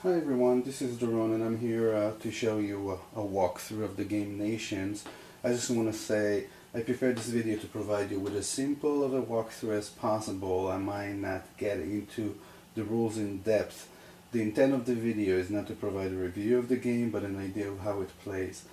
Hi everyone, this is Doron and I'm here to show you a walkthrough of the game Nations. I just want to say I prepared this video to provide you with as simple of a walkthrough as possible. I might not get into the rules in depth. The intent of the video is not to provide a review of the game, but an idea of how it plays.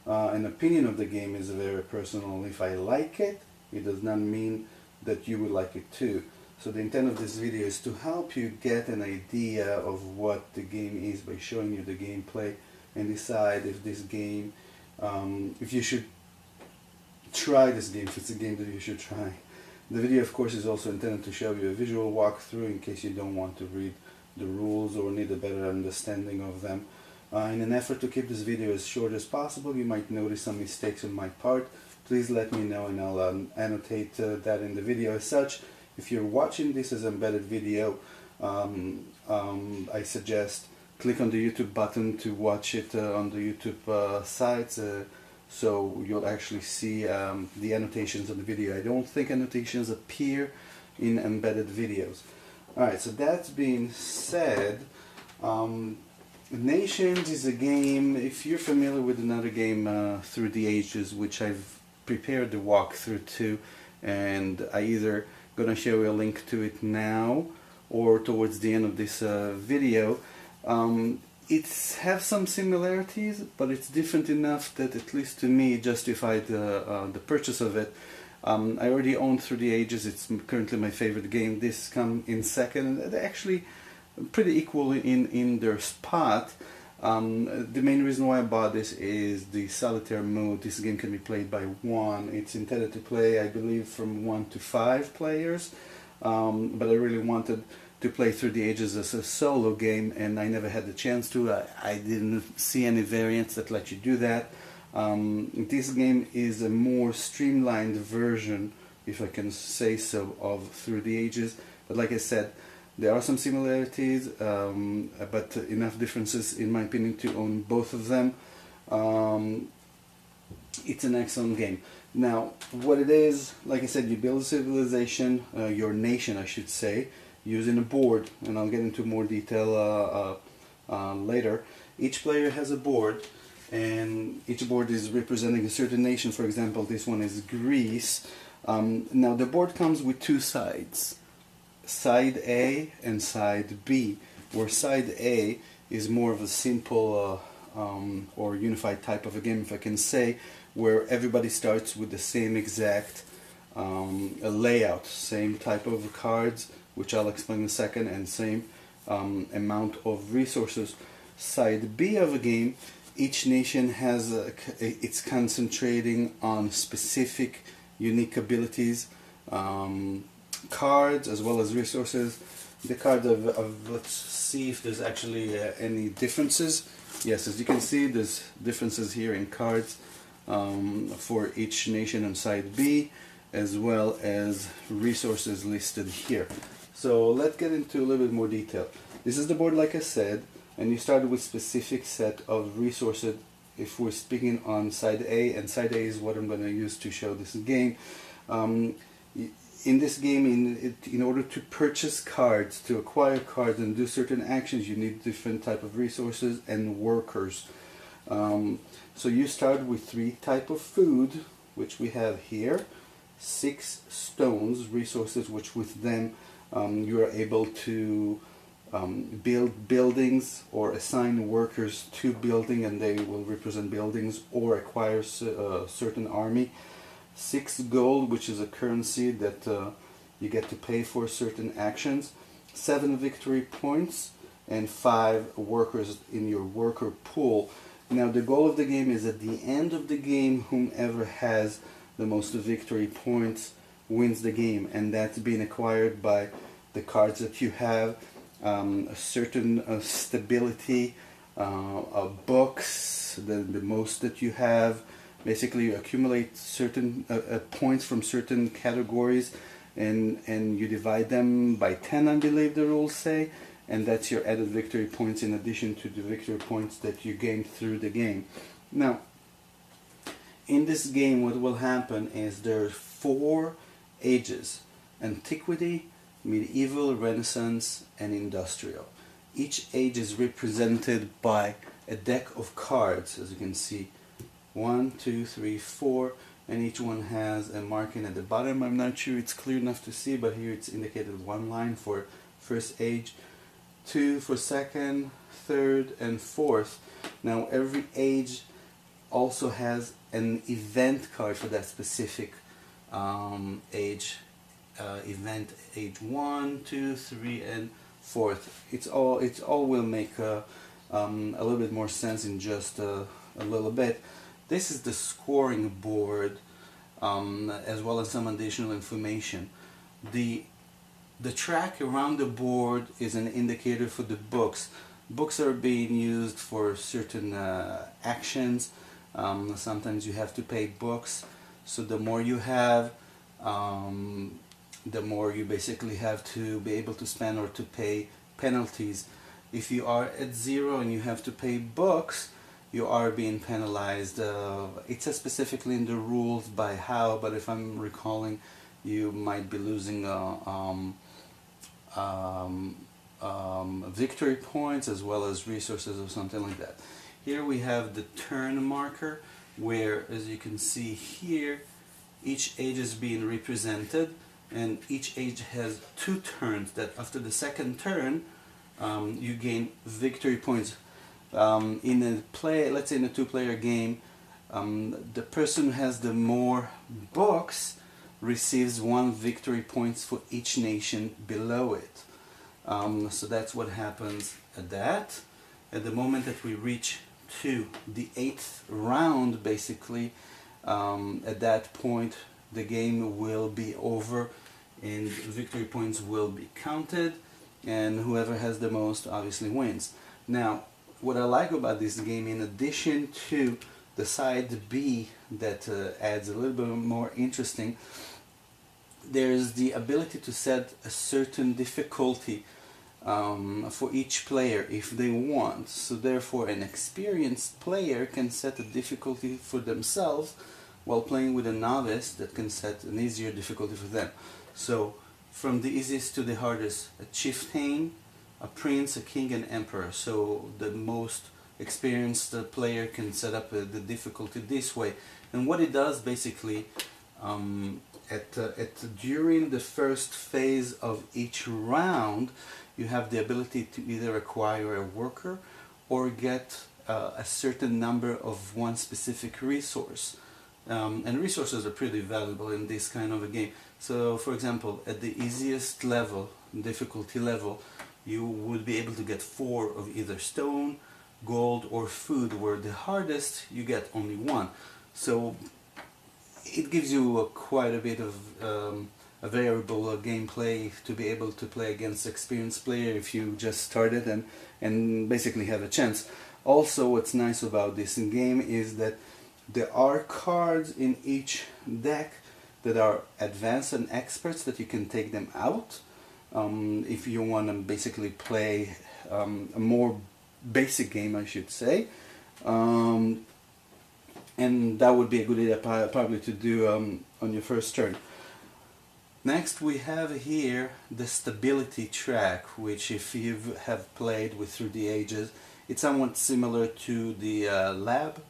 An opinion of the game is very personal. If I like it, it does not mean that you would like it too. So the intent of this video is to help you get an idea of what the game is by showing you the gameplay and decide if this game, if you should try this game, if it's a game that you should try. The video of course is also intended to show you a visual walkthrough in case you don't want to read the rules or need a better understanding of them. In an effort to keep this video as short as possible, you might notice some mistakes on my part. Please let me know and I'll annotate that in the video. As such, if you're watching this as embedded video, I suggest click on the YouTube button to watch it on the YouTube sites, so you'll actually see the annotations of the video. I don't think annotations appear in embedded videos. Alright, so that being said, Nations is a game, if you're familiar with another game, Through the Ages, which I've prepared the walkthrough to, and I either going to show you a link to it now or towards the end of this video. It has some similarities, but it's different enough that at least to me justified the purchase of it. I already own Through the Ages. It's currently my favorite game. This comes in second, and they're actually pretty equal in their spot. The main reason why I bought this is the solitaire mode. This game can be played by one. It's intended to play, I believe, from 1 to 5 players, but I really wanted to play Through the Ages as a solo game, and I never had the chance to. I didn't see any variants that let you do that. This game is a more streamlined version, if I can say so, of Through the Ages, but like I said, there are some similarities, but enough differences in my opinion to own both of them. It's an excellent game. Now, what it is, like I said, you build a civilization, your nation I should say, using a board, and I'll get into more detail later. Each player has a board, and each board is representing a certain nation. For example, this one is Greece. Now the board comes with two sides. Side A and side B, where side A is more of a simple or unified type of a game, if I can say, where everybody starts with the same exact layout, same type of cards, which I'll explain in a second, and same amount of resources. Side B of a game, each nation has it's concentrating on specific unique abilities, cards as well as resources. The card of let's see if there's actually any differences. Yes, as you can see, there's differences here in cards for each nation on side B, as well as resources listed here. So let's get into a little bit more detail. This is the board, like I said, and you start with specific set of resources if we're speaking on side A, and side A is what I'm going to use to show this game. In this game, in order to purchase cards, to acquire cards and do certain actions, you need different type of resources and workers. So you start with 3 type of food, which we have here, 6 stones, resources, which with them you are able to build buildings or assign workers to building, and they will represent buildings or acquire a certain army. 6 gold, which is a currency that you get to pay for certain actions, 7 victory points, and 5 workers in your worker pool. Now the goal of the game is at the end of the game, whomever has the most victory points wins the game, and that's being acquired by the cards that you have, a certain stability, books, the most that you have. Basically, you accumulate certain points from certain categories, and you divide them by 10, I believe the rules say, and that's your added victory points in addition to the victory points that you gain through the game. Now, in this game, what will happen is there are 4 ages: Antiquity, Medieval, Renaissance, and Industrial. each age is represented by a deck of cards, as you can see. 1, 2, 3, 4, and each one has a marking at the bottom. I'm not sure it's clear enough to see, but here it's indicated 1 line for first age, 2 for second, third, and fourth. Now every age also has an event card for that specific age. Event age 1, 2, 3, and fourth. It all will make a little bit more sense in just a little bit. This is the scoring board, as well as some additional information. The track around the board is an indicator for the books. Books are being used for certain actions. Sometimes you have to pay books, so the more you have, the more you basically have to be able to spend or to pay penalties. If you are at 0 and you have to pay books, you are being penalized. It says specifically in the rules by how, but if I'm recalling, you might be losing victory points as well as resources or something like that. Here we have the turn marker, where, as you can see here, each age is being represented, and each age has 2 turns. That after the second turn, you gain victory points. In a let's say in a 2-player game, the person who has the more books receives 1 victory points for each nation below it. So that's what happens at that. At the moment that we reach to the 8th round, basically, at that point the game will be over and victory points will be counted, and whoever has the most obviously wins. Now, what I like about this game, in addition to the side B that adds a little bit more interesting, there's the ability to set a certain difficulty for each player if they want. So therefore an experienced player can set a difficulty for themselves, while playing with a novice that can set an easier difficulty for them. So from the easiest to the hardest, a chieftain, a prince, a king, and emperor. So the most experienced player can set up the difficulty this way. And what it does basically, during the first phase of each round, you have the ability to either acquire a worker or get a certain number of one specific resource. And resources are pretty valuable in this kind of a game. So for example, at the easiest level, difficulty level, you would be able to get 4 of either stone, gold, or food, where the hardest you get only 1. So it gives you quite a bit of a variable gameplay to be able to play against experienced player if you just started and basically have a chance. Also, what's nice about this game is that there are cards in each deck that are advanced and experts, that you can take them out if you want to basically play a more basic game, I should say. And that would be a good idea probably to do on your first turn. Next we have here the stability track, which if you have played with Through the Ages, it's somewhat similar to the lab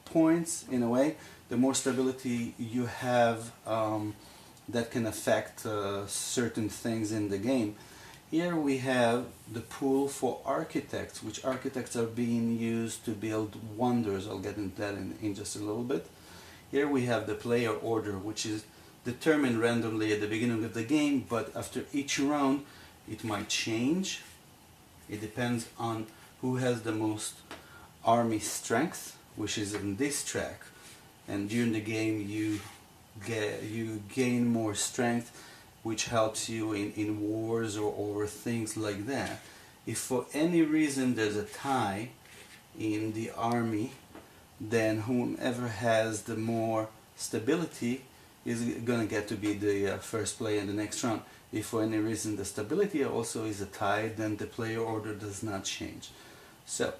points in a way. The more stability you have, that can affect certain things in the game. Here we have the pool for architects, which architects are being used to build wonders. I'll get into that in just a little bit. Here we have the player order, which is determined randomly at the beginning of the game, but after each round it might change. It depends on who has the most army strength, which is in this track, and during the game you gain more strength, which helps you in wars or things like that. If for any reason there's a tie in the army, then whomever has the more stability is going to get to be the first player in the next round. If for any reason the stability also is a tie, then the player order does not change. So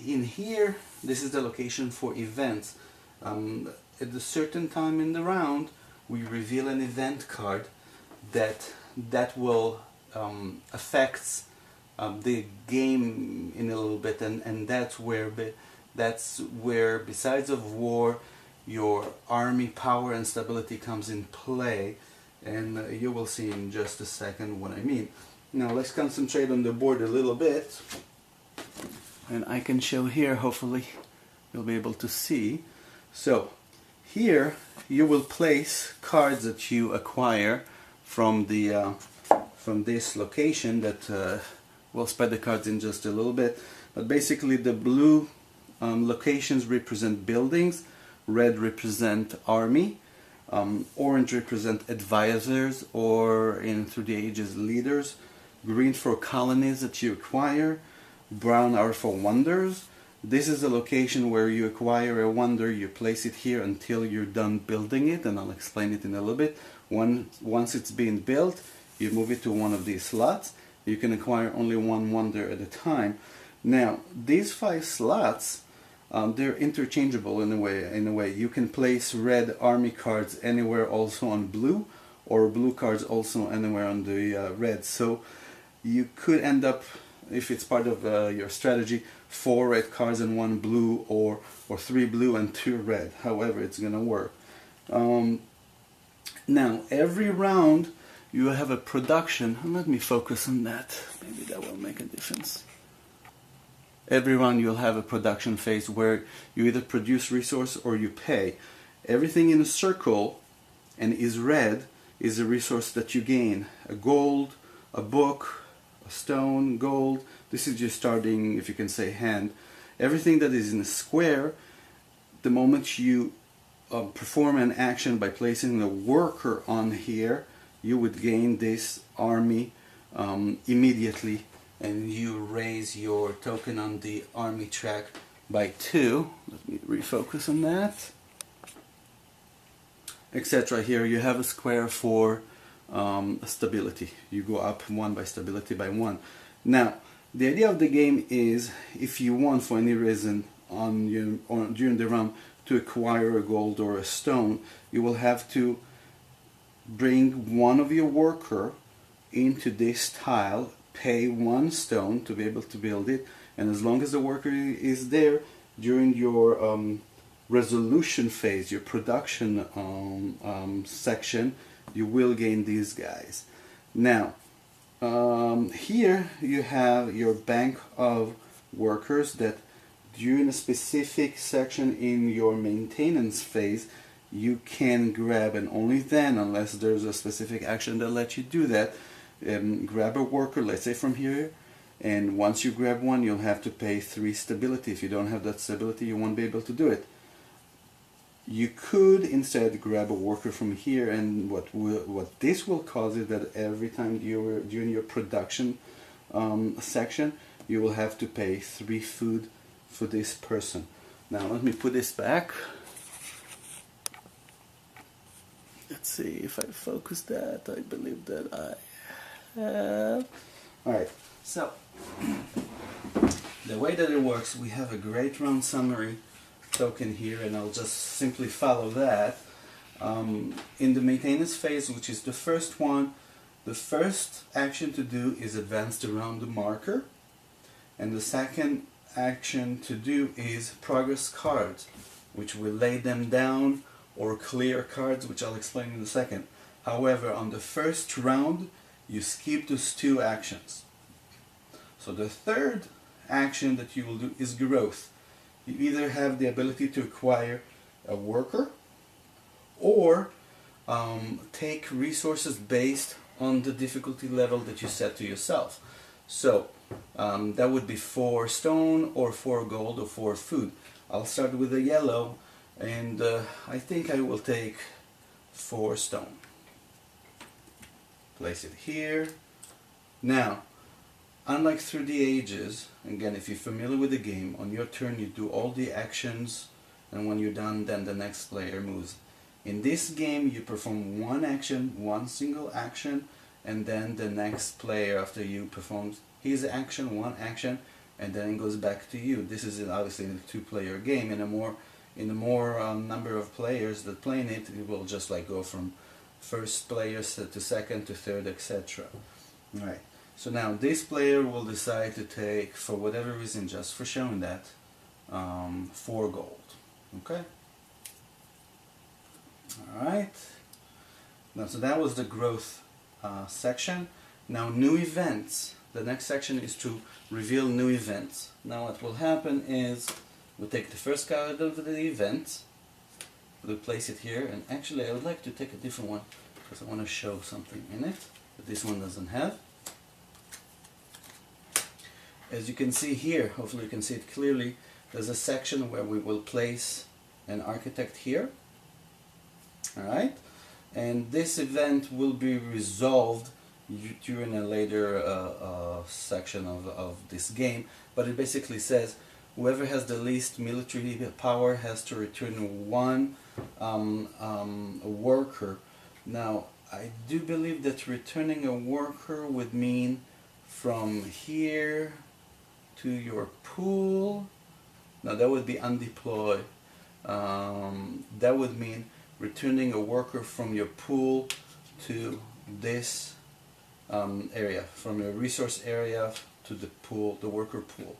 in here, this is the location for events. At a certain time in the round, we reveal an event card that will affects the game in a little bit, and that's where besides of war, your army power and stability comes in play, and you will see in just a second what I mean. Now let's concentrate on the board a little bit, and I can show here, hopefully you'll be able to see. So here you will place cards that you acquire from the from this location that we'll spread the cards in just a little bit, but basically the blue locations represent buildings, red represent army, orange represent advisors, or in through the ages leaders, green for colonies that you acquire, brown are for wonders. This is a location where you acquire a wonder, you place it here until you're done building it, and I'll explain it in a little bit. Once it's being built, you move it to one of these slots. You can acquire only one wonder at a time. Now, these 5 slots, they're interchangeable in a way. You can place red army cards anywhere also on blue, or blue cards also anywhere on the red. So you could end up, if it's part of your strategy, 4 red cards and 1 blue, or 3 blue and 2 red. However it's going to work. Now, every round you have a production. Let me focus on that. Maybe that will make a difference. Every round you'll have a production phase where you either produce resource or you pay. Everything in a circle and is red is a resource that you gain. A gold, a book, a stone, gold. This is your starting, if you can say, hand. Everything that is in a square, the moment you perform an action by placing a worker on here, you would gain this army immediately, and you raise your token on the army track by 2. Let me refocus on that. Etc. Here you have a square for stability. You go up 1 by stability by 1. Now, the idea of the game is, if you want for any reason during the round to acquire a gold or a stone, you will have to bring one of your worker into this tile, pay 1 stone to be able to build it, and as long as the worker is there during your resolution phase, your production section, you will gain these guys. Now, here you have your bank of workers that during a specific section in your maintenance phase you can grab, and only then, unless there's a specific action that lets you do that, grab a worker, let's say from here, and once you grab one you'll have to pay 3 stability. If you don't have that stability, you won't be able to do it. You could instead grab a worker from here, and what this will cause is that every time during your production section, you will have to pay 3 food for this person. Now let me put this back. Let's see if I focus that. I believe that I have. Alright, so the way that it works, we have a great round summary token here, and I'll just simply follow that. In the maintenance phase, which is the first one, the first action to do is advance around the marker, and the second action to do is progress cards, which will lay them down, or clear cards, which I'll explain in a second. However, on the first round you skip those 2 actions. So the third action that you will do is growth. You either have the ability to acquire a worker, or take resources based on the difficulty level that you set to yourself. So that would be 4 stone, or 4 gold, or 4 food. I'll start with a yellow, and I think I will take 4 stone. Place it here. Now, unlike through the ages, again, if you're familiar with the game, on your turn you do all the actions, and when you're done, then the next player moves. In this game, you perform 1 action, 1 single action, and then the next player after you performs his action, 1 action, and then it goes back to you. This is obviously a 2-player game. In a more number of players that play in it, it will just like go from first player to second to third, etc. Right. So now this player will decide to take, for whatever reason, just for showing that, 4 gold. Okay? Alright. Now, so that was the growth section. Now, new events. The next section is to reveal new events. Now, what will happen is we take the first card of the event, we'll place it here, and actually I would like to take a different one because I want to show something in it that this one doesn't have. As you can see here, hopefully you can see it clearly, there's a section where we will place an architect here. Alright? And this event will be resolved during a later section of this game, but it basically says whoever has the least military power has to return 1 worker. Now, I do believe that returning a worker would mean from here to your pool. Now, that would be undeploy. That would mean returning a worker from your pool to this area, from your resource area to the pool, the worker pool.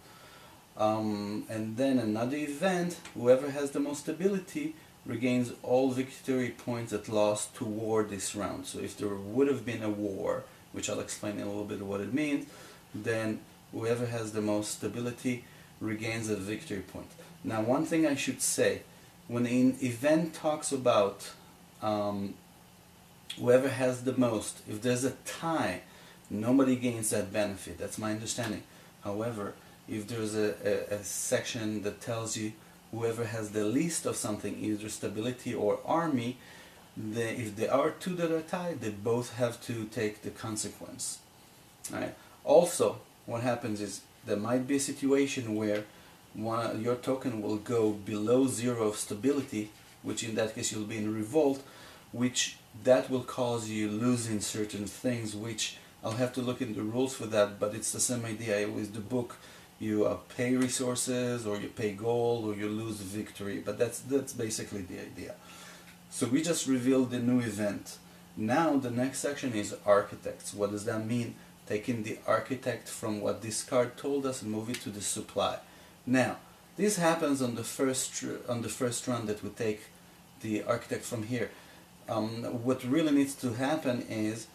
And then another event, whoever has the most ability regains all victory points it lost toward this round. So if there would have been a war, which I'll explain in a little bit what it means, then whoever has the most stability regains a victory point. Now, one thing I should say, when an event talks about whoever has the most, if there's a tie, nobody gains that benefit. That's my understanding. However, if there's a section that tells you whoever has the least of something, either stability or army, if there are 2 that are tied, they both have to take the consequence. Right? Also, what happens is there might be a situation where your token will go below 0 of stability, which in that case you'll be in revolt, which that will cause you losing certain things, which I'll have to look into the rules for that, but it's the same idea. With the book, you pay resources, or you pay gold, or you lose victory, but that's basically the idea. So we just revealed the new event. Now the next section is architects. What does that mean? Taking the architect from what this card told us and move it to the supply. Now, this happens on the first run that we take the architect from here. What really needs to happen is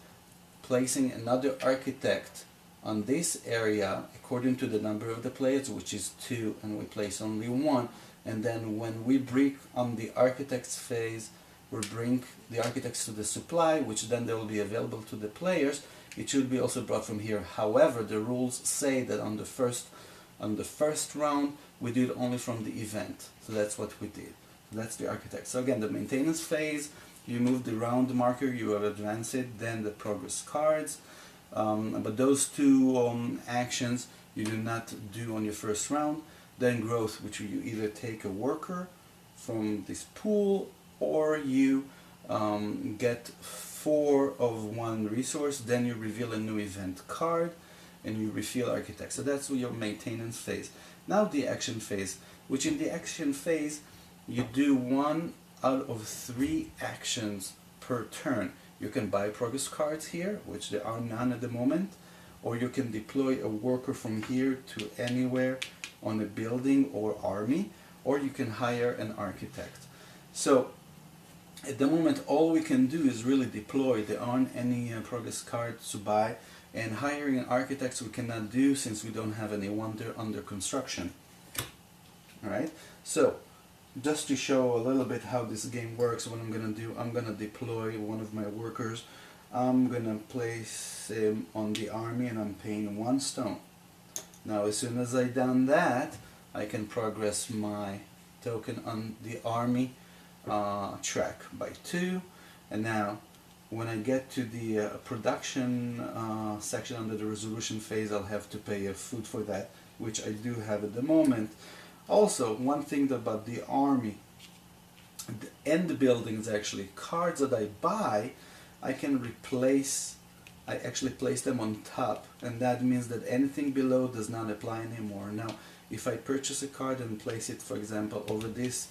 placing another architect on this area according to the number of the players, which is 2, and we place only 1. And then when we bring on the architects phase, we bring the architects to the supply, which then they will be available to the players. It should be also brought from here. However, the rules say that on the first round we do it only from the event. So that's what we did. That's the architect. So again, the maintenance phase, you move the round marker, you have advanced it, then the progress cards. But those 2 actions you do not do on your first round. Then growth, which you either take a worker from this pool, or you get 4 of 1 resource, then you reveal a new event card, and you reveal architect. So that's your maintenance phase. Now the action phase, which in the action phase, you do 1 out of 3 actions per turn. You can buy progress cards here, which there are none at the moment, or you can deploy a worker from here to anywhere on a building or army, or you can hire an architect. So at the moment all we can do is really deploy. There aren't any progress cards to buy, and hiring architects we cannot do since we don't have any wonder under construction. Alright, so just to show a little bit how this game works, what I'm going to do, I'm going to deploy one of my workers. I'm going to place him on the army, and I'm paying 1 stone. Now as soon as I've done that, I can progress my token on the army track by 2. And now when I get to the production section under the resolution phase, I'll have to pay a food for that, which I do have at the moment. Also, one thing about the army and the buildings, actually, cards that I buy, I can replace, I actually place them on top, and that means that anything below does not apply anymore. Now, if I purchase a card and place it, for example, over this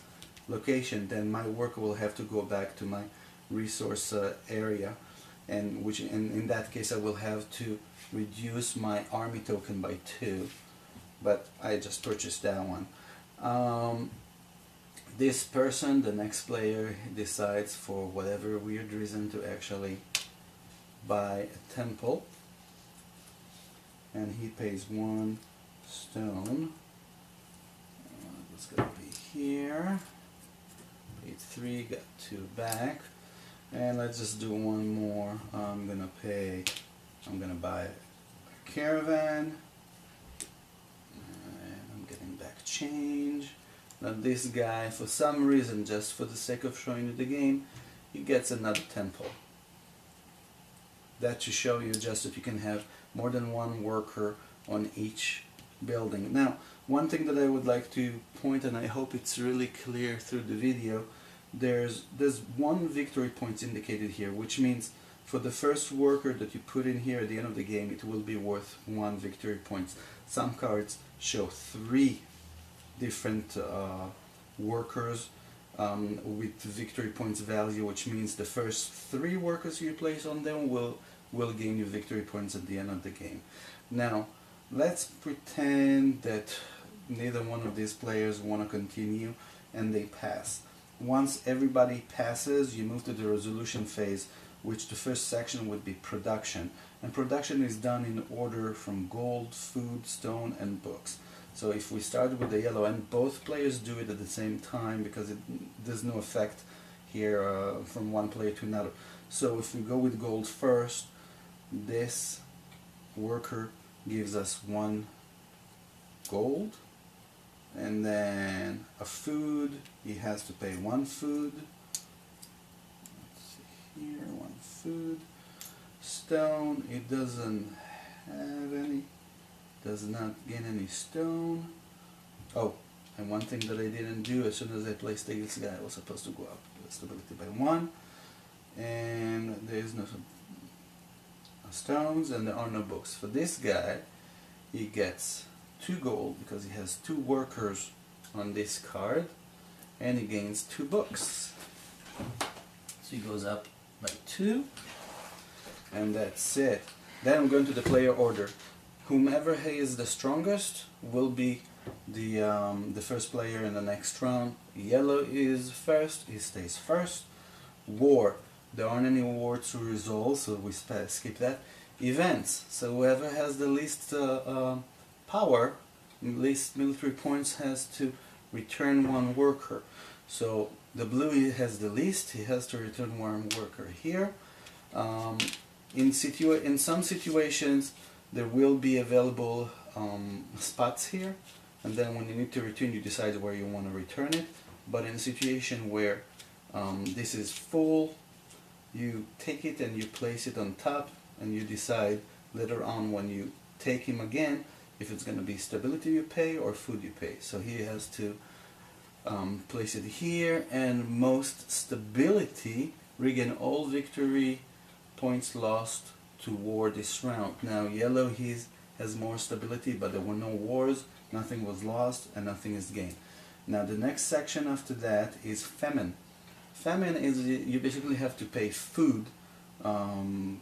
location, then my worker will have to go back to my resource area. and in that case I will have to reduce my army token by 2, but I just purchased that one. This person, the next player, decides for whatever weird reason to actually buy a temple, and he pays 1 stone. It's gonna be here. Paid 3, got 2 back, and let's just do one more. I'm gonna buy a caravan, and I'm getting back change. Now this guy, for some reason, just for the sake of showing you the game, he gets another temple. That to show you just that you can have more than one worker on each building. Now, one thing that I would like to point, and I hope it's really clear through the video, there's 1 victory point indicated here, which means for the first worker that you put in here at the end of the game, it will be worth 1 victory point. Some cards show 3 different workers with victory points value, which means the first 3 workers you place on them will gain you victory points at the end of the game. Now, let's pretend that neither one of these players want to continue and they pass. Once everybody passes, you move to the resolution phase, which the first section would be production. And production is done in order from gold, food, stone, and books. So if we start with the yellow, and both players do it at the same time, because there's no effect here from one player to another. So if we go with gold first, this worker gives us 1 gold, and then a food, he has to pay 1 food. Let's see here, 1 food. Stone, it doesn't have any. Does not gain any stone. Oh, and one thing that I didn't do, as soon as I placed this guy, I was supposed to go up the stability by 1, and there is no stones, and there are no books. For this guy, he gets 2 gold because he has 2 workers on this card, and he gains 2 books. So he goes up by 2, and that's it. Then I'm going to the player order. Whomever is the strongest will be the first player in the next round. Yellow is first, he stays first. War, there aren't any war to resolve, so we skip that. Events, so whoever has the least power, least military points, has to return 1 worker. So the blue has the least, he has to return 1 worker here. In some situations, there will be available spots here, and then when you need to return, you decide where you want to return it. But in a situation where this is full, you take it and you place it on top, and you decide later on when you take him again if it's going to be stability you pay or food you pay. So he has to place it here, and most stability, regain all victory points lost to war this round. Now yellow has more stability, but there were no wars, nothing was lost, and nothing is gained. Now the next section after that is famine. Famine is you basically have to pay food to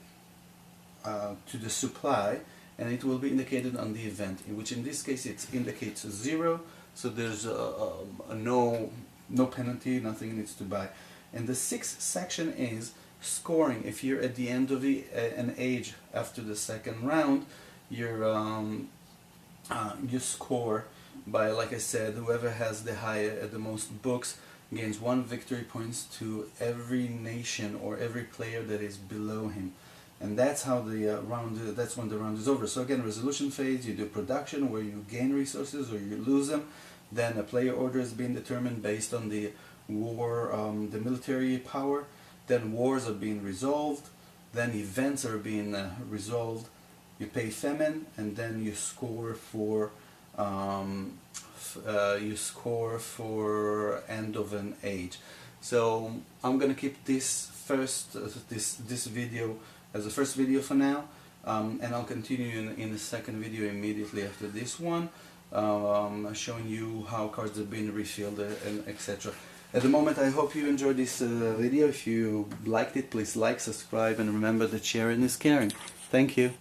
the supply, and it will be indicated on the event, in which in this case it indicates 0, so there's no penalty, nothing needs to buy. And the 6th section is scoring. If you're at the end of an age after the 2nd round, you score by, like I said, whoever has the most books gains 1 victory points to every nation or every player that is below him. And that's how the that's when the round is over. So again, resolution phase, you do production where you gain resources or you lose them. Then a player order is being determined based on the war, the military power. Then wars are being resolved. Then events are being resolved. You pay famine, and then you score for end of an age. So I'm gonna keep this this video as the first video for now, and I'll continue in the second video immediately after this one, showing you how cards have been refilled and etc. At the moment, I hope you enjoyed this video. If you liked it, please like, subscribe, and remember that sharing is caring. Thank you.